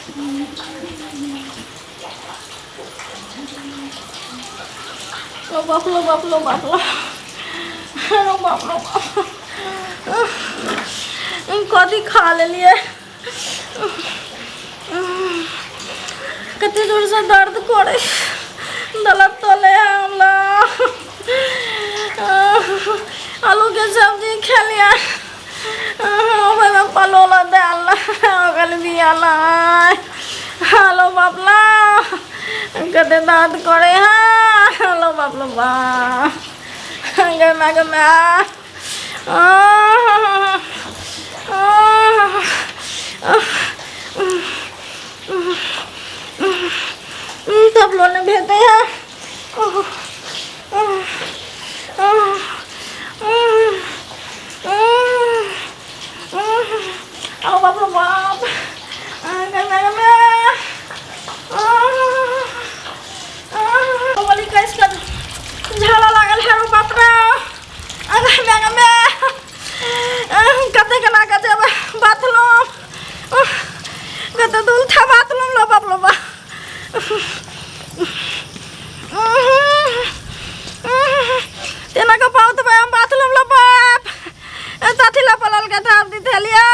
लो बाप लो बाप लो बाप लो लो बाप लो कथी खा लेलिए कते जोर से दर्द करे दलत तले हमला आलू के सब्जी खा लिया पलोला दाल गल दिया हेलो बापला कते दर्द करे हेलो बापला बा गमा गमा सब लोग ने भेजते हैं आओ बाप रे बाप बोली कैसे कर झाला लागल है रो बाप रे कते कना कते बाथरूम कते दूल था बाथरूम लो बाप लो बा तेना का पाऊ तो हम बाथरूम लो बाप ताथी ला पलल के थाप दी थलिया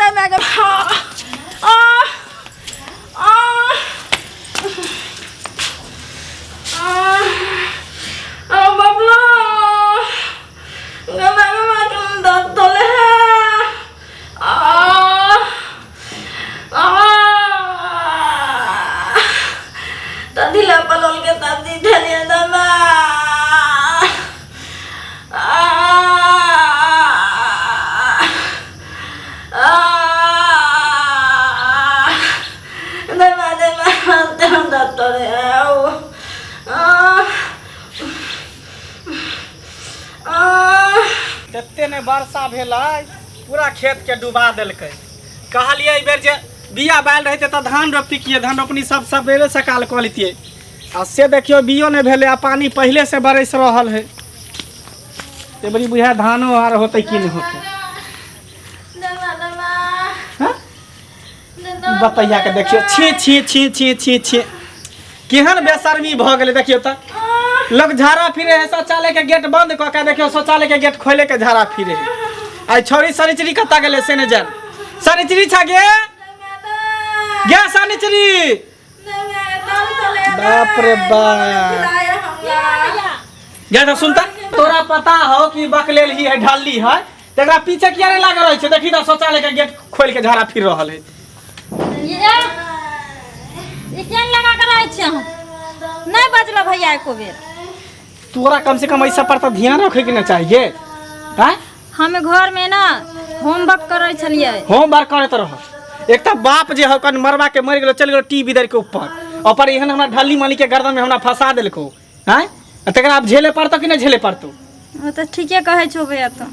दे मैं के बाबलो गमा गमा तुम दर्द तोले ताथीला पलल के ताप दी थलिया दमा कते ने वर्षा भेल पूरा खेत के डुबा देलकै कहलिए एहि बेर जे बिया बाल रहते तो धान रोपिए धान रोपनी सब सवेरे सकाल कऽ लेतिए आ से देखियो बियो नहीं भेले आ पानी पहले से बरस रहल है ते बड़ी बुझा धानो आर होते कि नहीं होते बतैया के देखियो छी छी छी छी छी छी केहन बेशर्मी भ गेलै देखियो त लोग झाड़ा फिरे है शौचालय के गेट बंद क के देखियो शौचालय के गेट खोले के झाड़ा फिरे है आई छोरी सनिचरी कता गेले से ने जान सनिचरी छा गे गे सनिचरी बाप रे बाप गे तो सुनता तोरा पता हो कि बकलेल ही है ढाली है तेरा पीछे किया नहीं लाग रही है देखी ना शौचालय के गेट खोल के झाड़ा फिर रहल है ये क्या लगा कर रहे छी हम नहीं बजलो भैया एको बेर तोरा कम से कम ऐसा पर तो ध्यान रखे के ना चाहिए हैं हम घर में ना होमवर्क करे छलिए होमवर्क करत रह एक तो बाप जे हकन मरवा के मर गेलो चल गेलो टीवी दर के ऊपर एहन हमरा ढाली माली के गर्दन में हमरा फंसा देलको हैं तकरा अब झेले पड़तो कि नहीं झेले पड़तो वो तो ठीके कहे छो भैया तो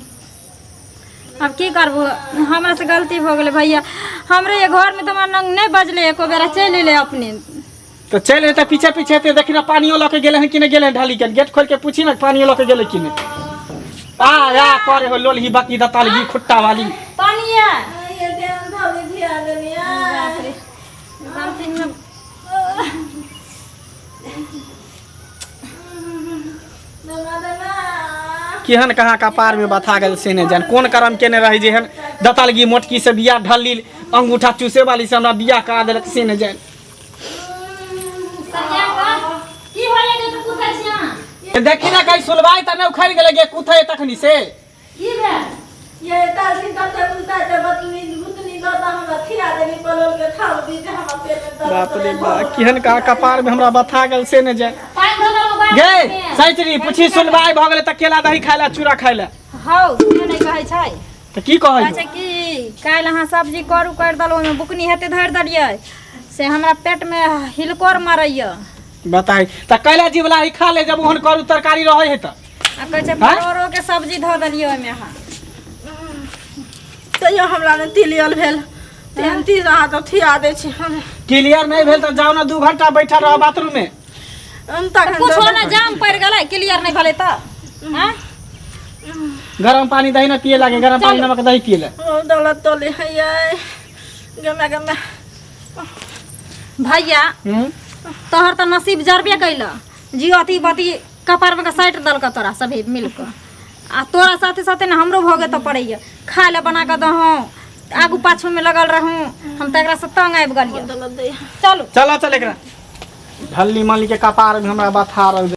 अब की करबो हमरा से गलती हो गेले भैया हमरे ये घर में तो नंग नहीं बजले एको बेरा चल ले अपने तो चल तो पीछे पीछे ते देखी ना पानियो लके गेले हैं कि नहीं गेले ढाली के गेट खोल के पूछी ना पानियो लके गेले कि नहीं आ करे हो लोल ही बाकी दताल ही खुट्टा वाली पानिया ये ध्यान धोले धिया देनिया गलती में केहन कहाँ का पार में बता गल से ने जान कौन करम केने रही जेहन दतालगी मोटकी से बिया ढाली अंगूठा चूसे वाली से हमरा बिया करा देलक से ने जान की होले जे तू कुथा छिया देखी ना कहीं सुलवाई त न उखड़ गेले गे कुथे तखनी से की बे ये तालसी तते बुलता ते बुतनी दादा हमरा खिया देनी पलोल के खाव दी जे हमरा पेट में दर्द बाप रे बाप केहन का कपार में हमरा बता गल से ने जान गे सैचरी पूछी सुलवाई भ गेले त केला दही खाइला चूड़ा खाइला हां से नहीं कहै छै त की कहै अच्छा की काल अहाँ सब्जी करू कर दलो में बुकनी हेते धर दलिए से हमरा पेट में हिलकोर मारैया बताई त कैला जी वाला ही खा ले जब ओहन करू तरकारी रहै है त आ कहै छै परोरो के सब्जी ध दलिए ओमे अहाँ तैयो हमरा ने तिलियल भेल तेंती रहा तो थिया दे छी हम क्लियर नहीं भेल त जाओ ना 2 घंटा बैठा रह बाथरूम में कुछो ना जाम पड़ गेलै क्लियर नहीं भेलै त हां गरम पानी दही ना पिए लागे गरम पानी नमक दही पिए ले ओ दौलत तोले है गमे गमे भैया तोहर तो नसीब जरबे कैल जी अति बती कपार में का साइट दल का तोरा सभी मिलकर आ तोरा साथे साथे ना हमरो भोगे तो पड़ैया खाए ला बना के दहूँ आगू पाछू में लगल रहूँ हम तकरा से तंग आबि गलिए चलो चलो चल एकरा ढल्ली माली के कपार में हमरा बथा रह